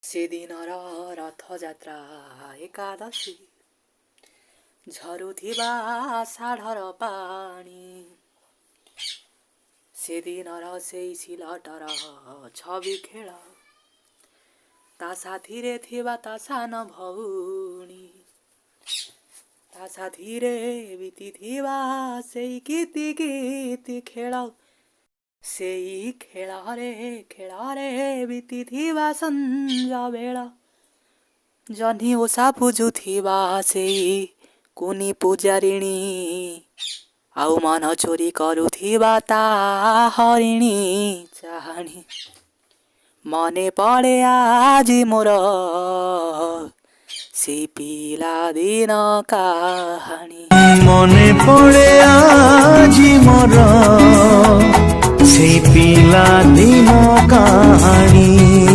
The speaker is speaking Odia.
ସେଦିନର ରଥଯାତ୍ରା ଏକାଦଶୀ ଝରୁଥିବା ଷାଢ଼ର ପାଣି ସେଦିନର ସେଇ ସିଲଟର ଛବି ଖେଳ ତା ସାଥିରେ ଥିବା ତା ସାନ ଭଉଣୀ ତା ସାଥିରେ ବିତିଥିବା ସେଇ କିତି ଖେଳ ସେଇ ଖେଳରେ ବିତିଥିବା ସଞ୍ଜ ବେଳ ଜହ୍ନି ଓଷା ପୂଜୁଥିବା ସେଇ କୁନି ପୂଜାରିଣୀ ଆଉ ମନ ଚୋରି କରୁଥିବା ତା ହରିଣୀ ଚାହାଣୀ ମନେ ପଡ଼େ ଆଜି ମୋର ସେଇ ପିଲାଦିନ କାହାଣୀ মনে পড়ে আজি মোর সেই পিলা দিন কাহানী।